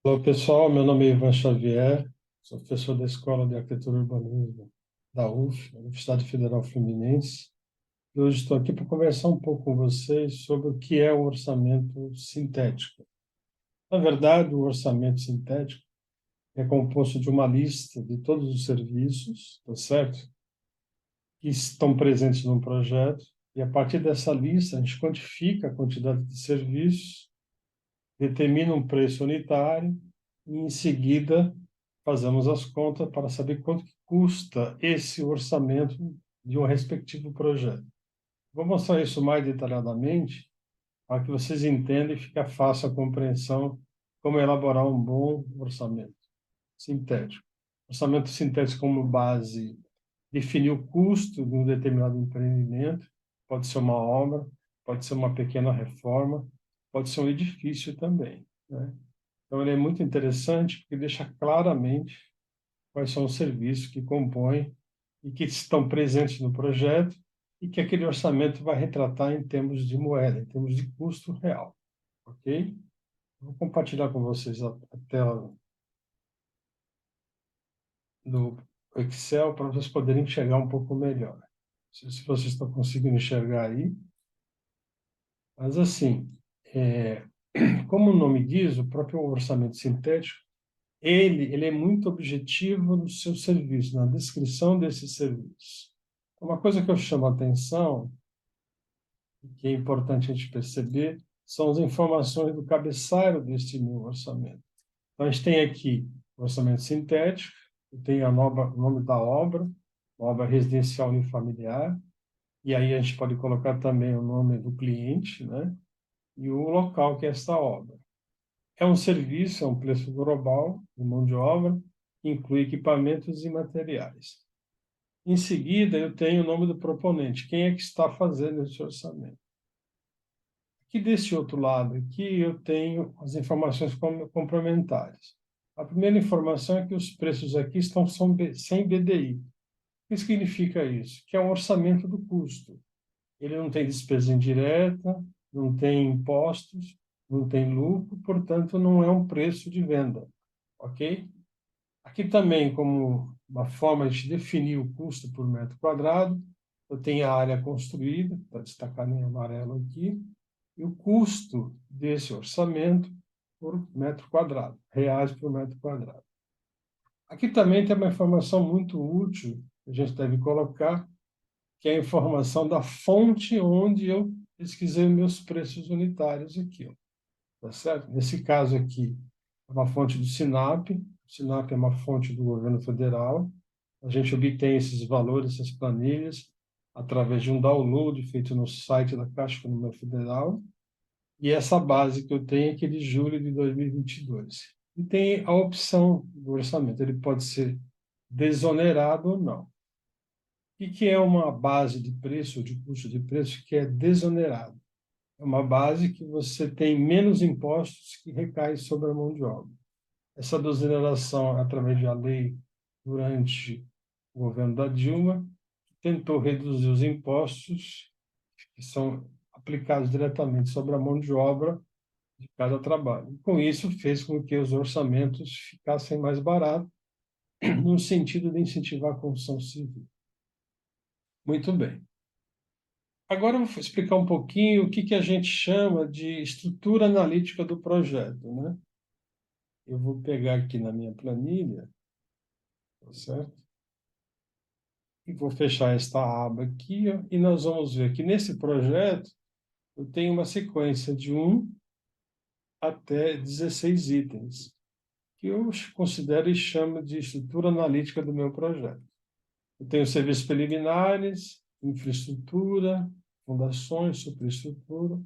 Olá, pessoal. Meu nome é Ivan Xavier, sou professor da Escola de Arquitetura e Urbanismo da UF, Universidade Federal Fluminense. E hoje estou aqui para conversar um pouco com vocês sobre o que é o orçamento sintético. Na verdade, o orçamento sintético é composto de uma lista de todos os serviços, tá certo? Que estão presentes no projeto, e a partir dessa lista a gente quantifica a quantidade de serviços, determina um preço unitário e, em seguida, fazemos as contas para saber quanto que custa esse orçamento de um respectivo projeto. Vou mostrar isso mais detalhadamente para que vocês entendam e fique fácil a compreensão como elaborar um bom orçamento sintético. Orçamento sintético como base definir o custo de um determinado empreendimento, pode ser uma obra, pode ser uma pequena reforma, pode ser um edifício também, né? Então, ele é muito interessante porque deixa claramente quais são os serviços que compõem e que estão presentes no projeto e que aquele orçamento vai retratar em termos de moeda, em termos de custo real, ok? Vou compartilhar com vocês a tela do Excel para vocês poderem enxergar um pouco melhor. Não sei se vocês estão conseguindo enxergar aí, mas assim, é, como o nome diz, o próprio orçamento sintético, ele é muito objetivo no seu serviço, na descrição desse serviço. Uma coisa que eu chamo a atenção, que é importante a gente perceber, são as informações do cabeçalho deste meu orçamento. Então, a gente tem aqui o orçamento sintético, tem o nome da obra, obra residencial unifamiliar, e aí a gente pode colocar também o nome do cliente, né? E o local que é esta obra. É um serviço, é um preço global de mão de obra, que inclui equipamentos e materiais. Em seguida, eu tenho o nome do proponente, quem é que está fazendo esse orçamento. Aqui desse outro lado, aqui eu tenho as informações complementares. A primeira informação é que os preços aqui estão sem BDI. O que significa isso? Que é um orçamento do custo. Ele não tem despesa indireta, não tem impostos, não tem lucro, portanto, não é um preço de venda, ok? Aqui também, como uma forma de definir o custo por metro quadrado, eu tenho a área construída, está destacado em amarelo aqui, e o custo desse orçamento por metro quadrado, reais por metro quadrado. Aqui também tem uma informação muito útil que a gente deve colocar, que é a informação da fonte onde eu pesquisei meus preços unitários aqui, ó, tá certo? Nesse caso aqui, é uma fonte do Sinap. O Sinap é uma fonte do governo federal. A gente obtém esses valores, essas planilhas, através de um download feito no site da Caixa Econômica Federal. E essa base que eu tenho é aquele de julho de 2022. E tem a opção do orçamento. Ele pode ser desonerado ou não. O que é uma base de preço, ou de custo de preço, que é desonerado? É uma base que você tem menos impostos que recaem sobre a mão de obra. Essa desoneração, através da lei, durante o governo da Dilma, tentou reduzir os impostos que são aplicados diretamente sobre a mão de obra de cada trabalho. Com isso, fez com que os orçamentos ficassem mais baratos, no sentido de incentivar a construção civil. Muito bem. Agora eu vou explicar um pouquinho o que a gente chama de estrutura analítica do projeto, né? Eu vou pegar aqui na minha planilha, tá certo? E vou fechar esta aba aqui, ó, e nós vamos ver que nesse projeto eu tenho uma sequência de 1 até 16 itens, que eu considero e chamo de estrutura analítica do meu projeto. Eu tenho serviços preliminares, infraestrutura, fundações, superestrutura,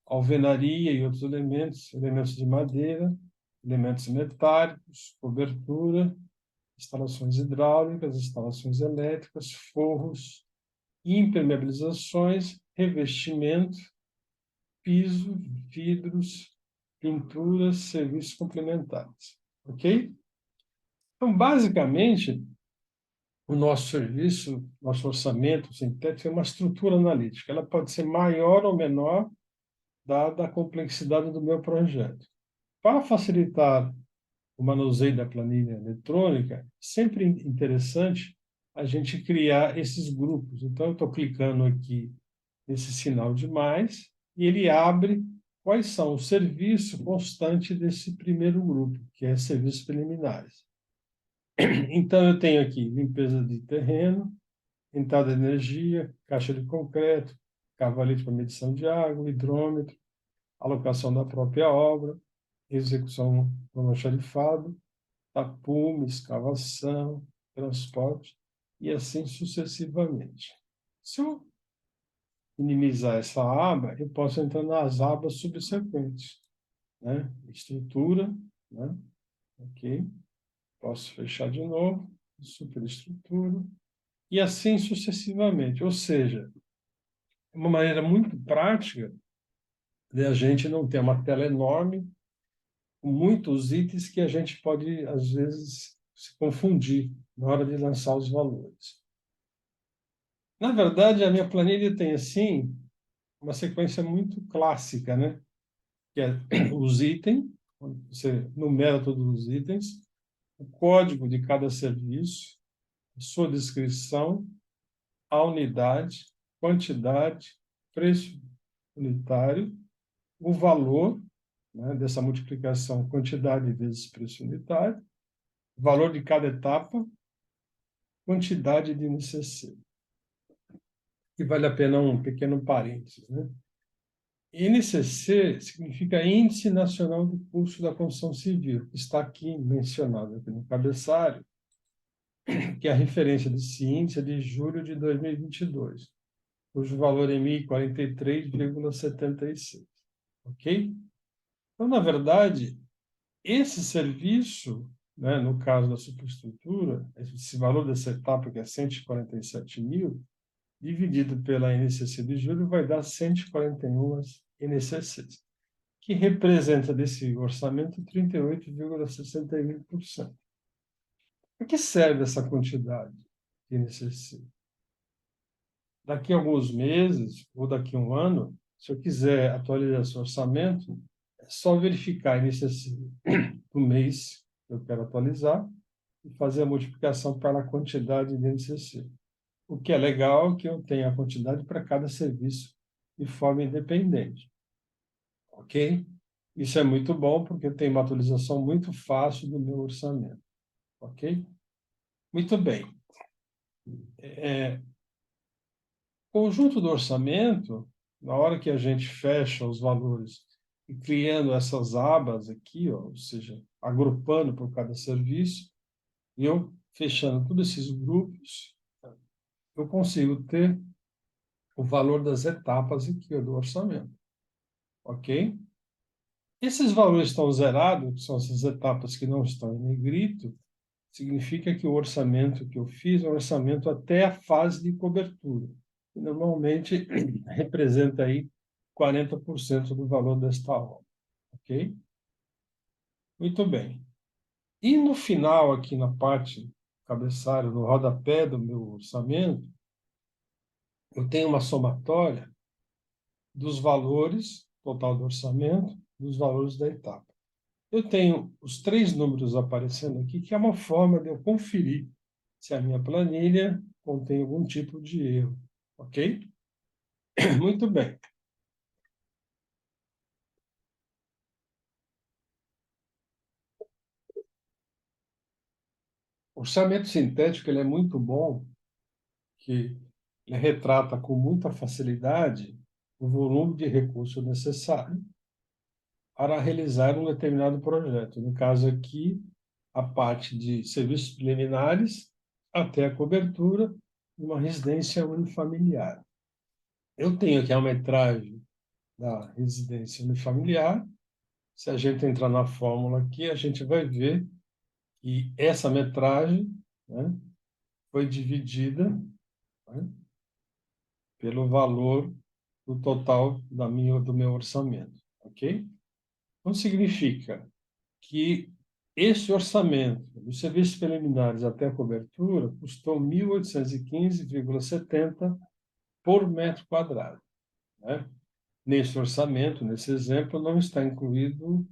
alvenaria e outros elementos, elementos de madeira, elementos metálicos, cobertura, instalações hidráulicas, instalações elétricas, forros, impermeabilizações, revestimento, piso, vidros, pinturas, serviços complementares. Ok? Então, basicamente, o nosso serviço, nosso orçamento sintético é uma estrutura analítica. Ela pode ser maior ou menor, dada a complexidade do meu projeto. Para facilitar o manuseio da planilha eletrônica, sempre interessante a gente criar esses grupos. Então, eu estou clicando aqui nesse sinal de mais, e ele abre quais são os serviços constantes desse primeiro grupo, que é serviços preliminares. Então, eu tenho aqui limpeza de terreno, entrada de energia, caixa de concreto, cavalete para medição de água, hidrômetro, alocação da própria obra, execução do almoxarifado, tapume, escavação, transporte, e assim sucessivamente. Se eu minimizar essa aba, eu posso entrar nas abas subsequentes, né? Estrutura, né? Ok. Posso fechar de novo, superestrutura, e assim sucessivamente. Ou seja, é uma maneira muito prática de a gente não ter uma tela enorme com muitos itens que a gente pode, às vezes, se confundir na hora de lançar os valores. Na verdade, a minha planilha tem, assim, uma sequência muito clássica, né? Que é os itens, você numera todos os itens, o código de cada serviço, sua descrição, a unidade, quantidade, preço unitário, o valor, né, dessa multiplicação quantidade vezes preço unitário, valor de cada etapa, quantidade de INCC. E vale a pena um pequeno parênteses, né? INCC significa Índice Nacional do Custo da Construção Civil, que está aqui mencionado aqui no cabeçalho, que é a referência desse índice é de julho de 2022, cujo valor é 1.043,76, ok? Então, na verdade, esse serviço, né, no caso da superestrutura, esse valor dessa etapa, que é 147 mil, dividido pela INCC de julho, vai dar 141 INCCs, que representa desse orçamento 38,61%. Para que serve essa quantidade de INCC? Daqui a alguns meses, ou daqui a um ano, se eu quiser atualizar esse orçamento, é só verificar a INCC do mês que eu quero atualizar e fazer a multiplicação pela quantidade de INCC. O que é legal é que eu tenha a quantidade para cada serviço de forma independente. Ok? Isso é muito bom porque tem uma atualização muito fácil do meu orçamento. Ok? Muito bem. Conjunto do orçamento, na hora que a gente fecha os valores e criando essas abas aqui, ó, ou seja, agrupando por cada serviço, e eu fechando todos esses grupos, eu consigo ter o valor das etapas aqui ó, do orçamento. Ok? Esses valores estão zerados, que são essas etapas que não estão em negrito, significa que o orçamento que eu fiz é um orçamento até a fase de cobertura. E normalmente representa aí 40% do valor desta obra. Ok? Muito bem. E no final, aqui na parte cabeçalho, no rodapé do meu orçamento, eu tenho uma somatória dos valores, total do orçamento, dos valores da etapa. Eu tenho os três números aparecendo aqui, que é uma forma de eu conferir se a minha planilha contém algum tipo de erro. Ok? Muito bem. O orçamento sintético ele é muito bom, que ele retrata com muita facilidade o volume de recursos necessário para realizar um determinado projeto. No caso aqui, a parte de serviços preliminares até a cobertura de uma residência unifamiliar. Eu tenho aqui a metragem da residência unifamiliar. Se a gente entrar na fórmula aqui, a gente vai ver que essa metragem, né, foi dividida, né, pelo valor do total do meu orçamento, ok? Então, significa que esse orçamento dos serviços preliminares até a cobertura custou 1.815,70 por metro quadrado, né? Nesse orçamento, nesse exemplo, não está incluído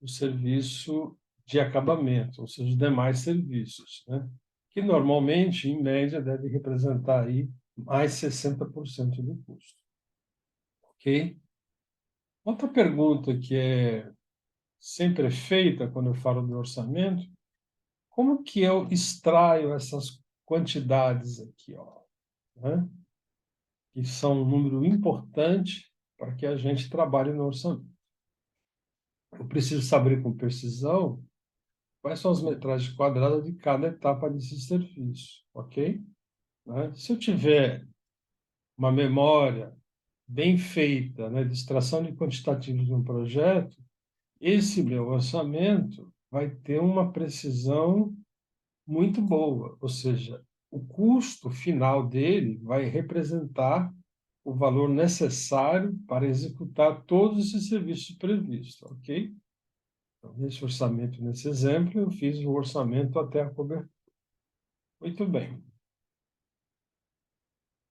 o serviço de acabamento, ou seja, os demais serviços, né? Que normalmente, em média, deve representar aí mais 60% do custo. Ok? Outra pergunta que sempre é feita quando eu falo do orçamento: como que eu extraio essas quantidades aqui, ó, né? Que são um número importante para que a gente trabalhe no orçamento. Eu preciso saber com precisão quais são as metragens quadradas de cada etapa desse serviço, ok? Né? Se eu tiver uma memória bem feita, né, de extração de quantitativos de um projeto, esse meu orçamento vai ter uma precisão muito boa, ou seja, o custo final dele vai representar o valor necessário para executar todos esses serviços previstos, ok? Então, nesse orçamento, nesse exemplo, eu fiz o orçamento até a cobertura. Muito bem.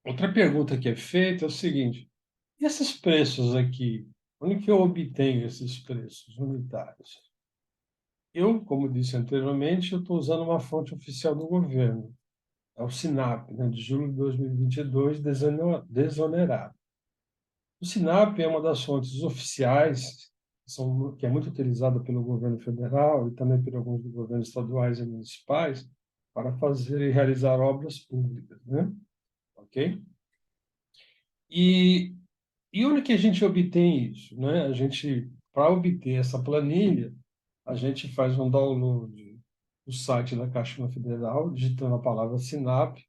Outra pergunta que é feita é o seguinte: e esses preços aqui? Onde que eu obtenho esses preços unitários? Eu, como disse anteriormente, eu estou usando uma fonte oficial do governo, é o SINAP, né, de julho de 2022, desonerado. O SINAP é uma das fontes oficiais que é muito utilizada pelo governo federal e também por alguns governos estaduais e municipais para fazer e realizar obras públicas, né? Ok? E, e onde que a gente obtém isso, né? A gente, para obter essa planilha, a gente faz um download do site da Caixa Federal, digitando a palavra SINAP.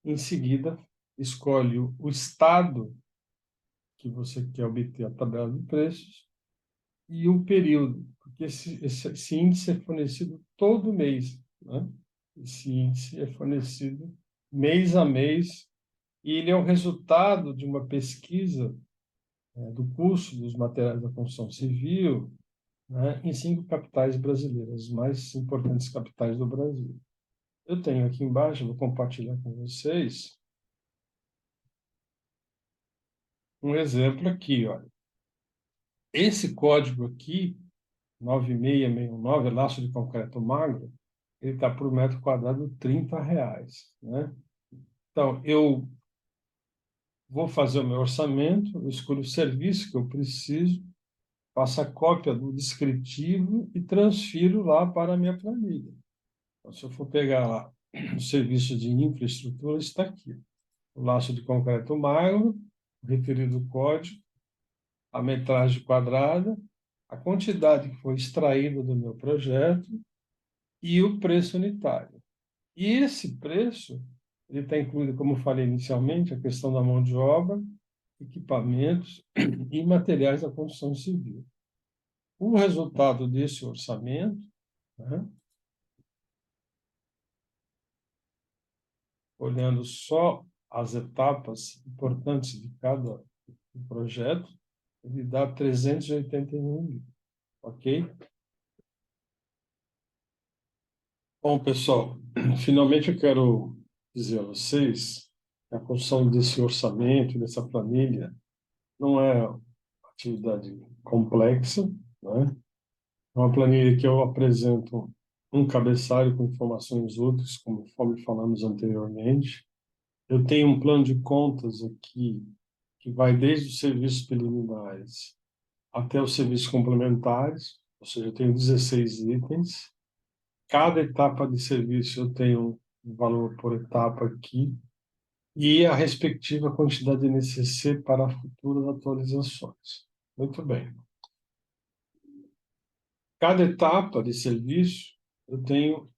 Em seguida, escolhe o estado que você quer obter a tabela de preços e o período, porque esse índice é fornecido todo mês, né? Esse índice é fornecido mês a mês e ele é o resultado de uma pesquisa, do custo dos materiais da construção civil, né, em 5 capitais brasileiras, as mais importantes capitais do Brasil. Eu tenho aqui embaixo, vou compartilhar com vocês um exemplo aqui, olha. Esse código aqui, 9669, laço de concreto magro, ele está por metro quadrado R$ 30, né? Então, eu vou fazer o meu orçamento, eu escolho o serviço que eu preciso, faço a cópia do descritivo e transfiro lá para a minha planilha. Então, se eu for pegar lá o serviço de infraestrutura, está aqui. O laço de concreto magro, o referido código, a metragem quadrada, a quantidade que foi extraída do meu projeto e o preço unitário. E esse preço, ele está incluído, como eu falei inicialmente, a questão da mão de obra, equipamentos e materiais da construção civil. O resultado desse orçamento, né, olhando só as etapas importantes de cada projeto, ele dá 381 mil, ok? Bom, pessoal, finalmente eu quero dizer a vocês que a construção desse orçamento, dessa planilha, não é uma atividade complexa, né? É uma planilha que eu apresento um cabeçalho com informações úteis, conforme falamos anteriormente. Eu tenho um plano de contas aqui que vai desde os serviços preliminares até os serviços complementares, ou seja, eu tenho 16 itens. Cada etapa de serviço eu tenho um valor por etapa aqui e a respectiva quantidade de NCC para futuras atualizações. Muito bem. Cada etapa de serviço eu tenho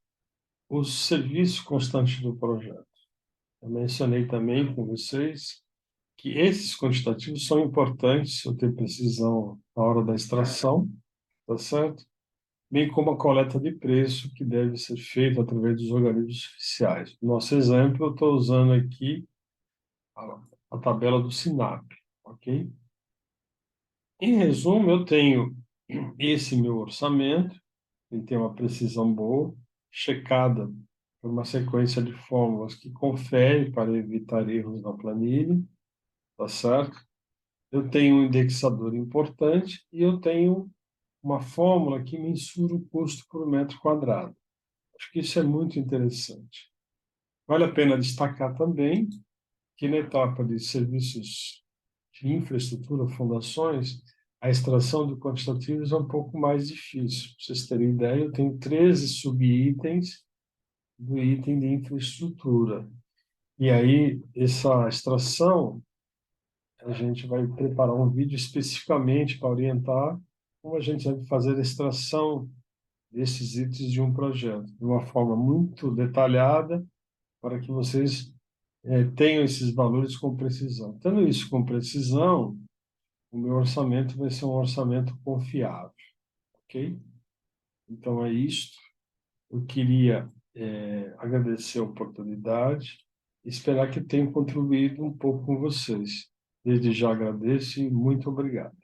os serviços constantes do projeto. Eu mencionei também com vocês que esses quantitativos são importantes, eu ter precisão na hora da extração, tá certo? Bem como a coleta de preço, que deve ser feita através dos organismos oficiais. Nosso exemplo, eu estou usando aqui a tabela do SINAP, ok? Em resumo, eu tenho esse meu orçamento, ele tem uma precisão boa, checada por uma sequência de fórmulas que confere para evitar erros na planilha, tá certo? Eu tenho um indexador importante e eu tenho uma fórmula que mensura o custo por metro quadrado. Acho que isso é muito interessante. Vale a pena destacar também que na etapa de serviços de infraestrutura, fundações, a extração de quantitativos é um pouco mais difícil. Para vocês terem ideia, eu tenho 13 subitens do item de infraestrutura. E aí, essa extração, a gente vai preparar um vídeo especificamente para orientar como a gente deve fazer a extração desses itens de um projeto, de uma forma muito detalhada, para que vocês tenham esses valores com precisão. Tendo isso com precisão, o meu orçamento vai ser um orçamento confiável, ok? Então é isto. Eu queria agradecer a oportunidade e esperar que tenha contribuído um pouco com vocês. Desde já agradeço e muito obrigado.